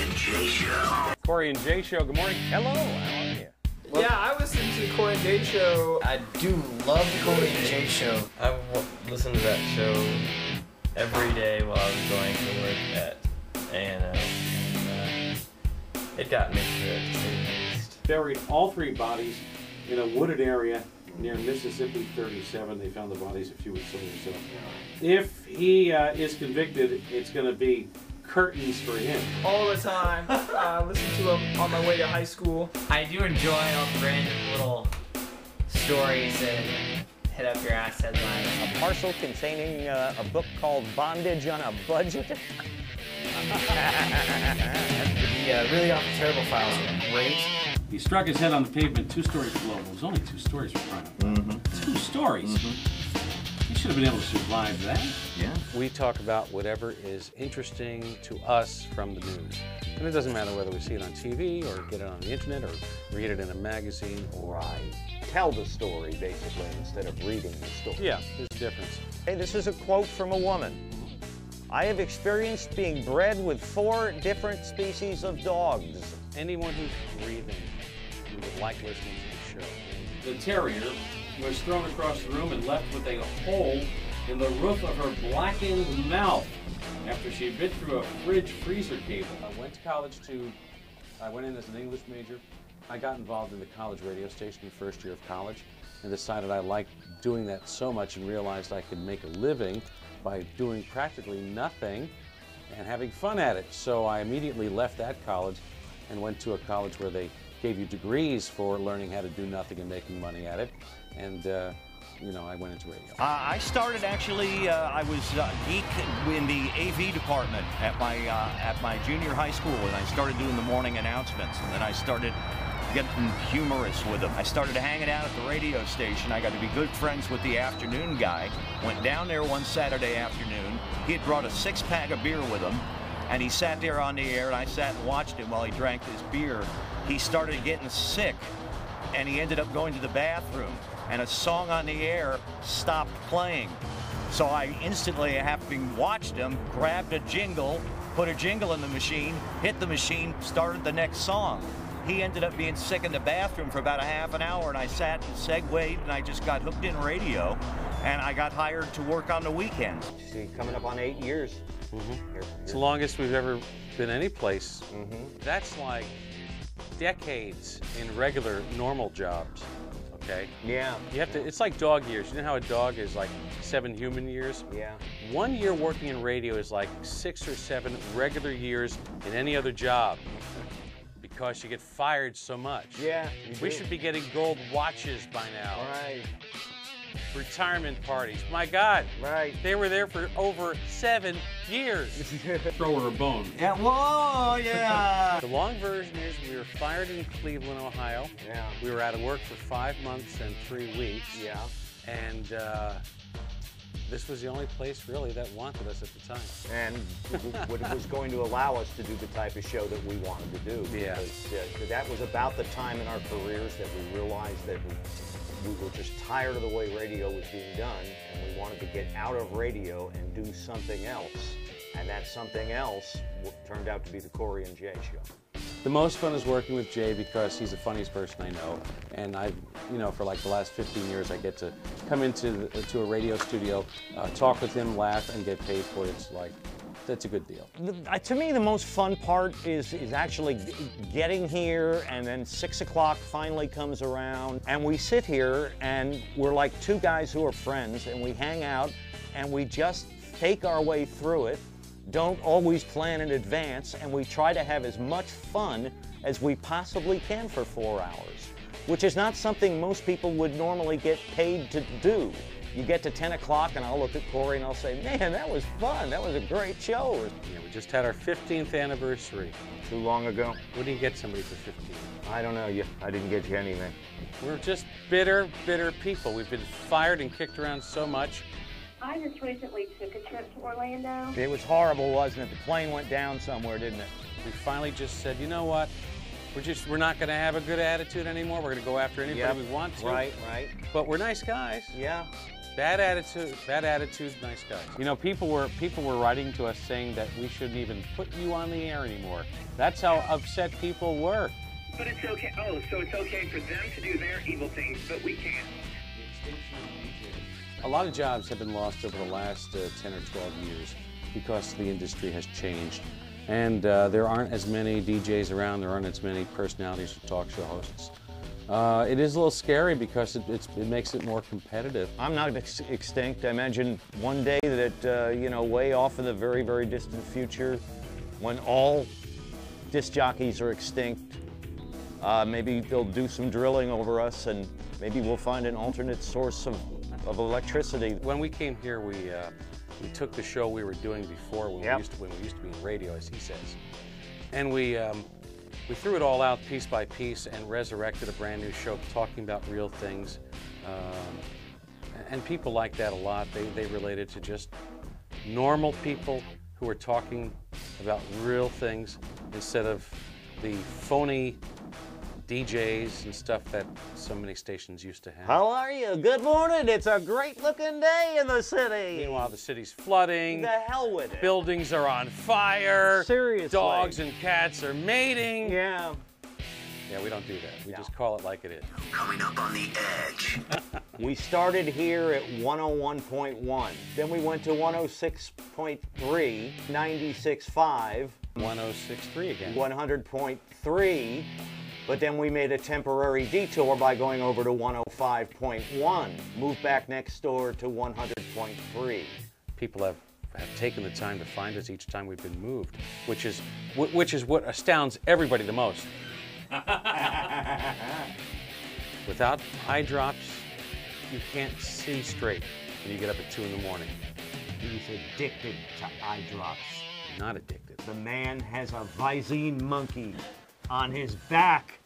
and Jay Show. Corey and Jay Show, good morning. Hello, how are you? Well, yeah, I listen to the Corey and Jay Show. I do love the Corey and Jay Show. I listen to that show every day while I was going to work at A&M, and it got me through it, to say the least. Buried all three bodies in a wooded area near Mississippi 37. They found the bodies a few weeks later. So if he is convicted, it's going to be curtains for him. All the time. Listen to him on my way to high school. I do enjoy all the random little stories that hit up your ass headlines. A parcel containing a book called Bondage on a Budget. The Really Awful Terrible Files are great. He struck his head on the pavement 2 stories below. It was only 2 stories for crying out loud. 2 stories? He should have been able to survive that. Yeah. We talk about whatever is interesting to us from the news. And it doesn't matter whether we see it on TV or get it on the internet or read it in a magazine or... Tell the story, basically, instead of reading the story. Yeah, there's a difference. Hey, this is a quote from a woman. I have experienced being bred with 4 different species of dogs. Anyone who's breathing would like listening to the show. The terrier was thrown across the room and left with a hole in the roof of her blackened mouth after she bit through a fridge freezer cable. I went to college I went in as an English major. I got involved in the college radio station the first year of college and decided I liked doing that so much and realized I could make a living by doing practically nothing and having fun at it. So I immediately left that college and went to a college where they gave you degrees for learning how to do nothing and making money at it. And, you know, I went into radio. I started actually, I was geek in the AV department at my junior high school, and I started doing the morning announcements, and then I started getting humorous with them. I started hanging out at the radio station. I got to be good friends with the afternoon guy. Went down there one Saturday afternoon. He had brought a 6-pack of beer with him, and he sat there on the air, and I sat and watched him while he drank his beer. He started getting sick, and he ended up going to the bathroom, and a song on the air stopped playing. So I instantly, having watched him, grabbed a jingle, put a jingle in the machine, hit the machine, started the next song. He ended up being sick in the bathroom for about a half an hour, and I sat and segued, and I just got hooked in radio, and I got hired to work on the weekends. See, coming up on 8 years. It's the longest we've ever been any place. That's like decades in regular, normal jobs, okay? Yeah. You have to, it's like dog years. You know how a dog is like 7 human years? Yeah. 1 year working in radio is like 6 or 7 regular years in any other job because you get fired so much. Yeah. We should be getting gold watches by now. Right. Retirement parties. My God. Right. They were there for over 7 years. Throw her a bone. Yeah, whoa, yeah. The long version is we were fired in Cleveland, Ohio. Yeah. We were out of work for 5 months and 3 weeks. Yeah. And this was the only place really that wanted us at the time. And what was going to allow us to do the type of show that we wanted to do. Yeah. Because that was about the time in our careers that we realized that we were just tired of the way radio was being done, and we wanted to get out of radio and do something else. And that something else turned out to be the Corey and Jay Show. The most fun is working with Jay because he's the funniest person I know. And I've, you know, for like the last 15 years, I get to come into to a radio studio, talk with him, laugh, and get paid for it. It's like, that's a good deal. To me, the most fun part is actually getting here, and then 6 o'clock finally comes around, and we sit here, and we're like 2 guys who are friends, and we hang out, and we just take our way through it, don't always plan in advance, and we try to have as much fun as we possibly can for 4 hours, which is not something most people would normally get paid to do. You get to 10 o'clock and I'll look at Corey and I'll say, man, that was fun. That was a great show. Yeah, we just had our 15th anniversary. Too long ago? What do you get somebody for 15? I don't know. I didn't get you anything. We're just bitter, bitter people. We've been fired and kicked around so much. I just recently took a trip to Orlando. It was horrible, wasn't it? The plane went down somewhere, didn't it? We finally just said, you know what? We're not going to have a good attitude anymore. We're going to go after anybody we want to. Right. But we're nice guys. Yeah. Bad attitude, nice guys. You know, people were writing to us saying that we shouldn't even put you on the air anymore. That's how upset people were. But it's okay. Oh, so it's okay for them to do their evil things, but we can't. A lot of jobs have been lost over the last 10 or 12 years because the industry has changed. And there aren't as many DJs around, there aren't as many personalities or talk show hosts. It is a little scary because it makes it more competitive. I'm not extinct. I imagine one day that, you know, way off in the very, very distant future, when all disc jockeys are extinct, maybe they'll do some drilling over us and maybe we'll find an alternate source of electricity. When we came here, we took the show we were doing before when we used to be in radio, as he says, and we threw it all out piece by piece and resurrected a brand new show talking about real things. And people like that a lot. They related to just normal people who were talking about real things instead of the phony DJs and stuff that so many stations used to have. How are you? Good morning. It's a great looking day in the city. Meanwhile, the city's flooding. The hell with it. Buildings are on fire. Seriously. Dogs and cats are mating. Yeah. Yeah, we don't do that. We just call it like it is. Coming up on the edge. We started here at 101.1. Then we went to 106.3, 96.5. 106.3 again. 100.3. But then we made a temporary detour by going over to 105.1. Moved back next door to 100.3. People have taken the time to find us each time we've been moved, which is what astounds everybody the most. Without eye drops, you can't see straight when you get up at 2 in the morning. He's addicted to eye drops. Not addicted. The man has a Visine monkey on his back.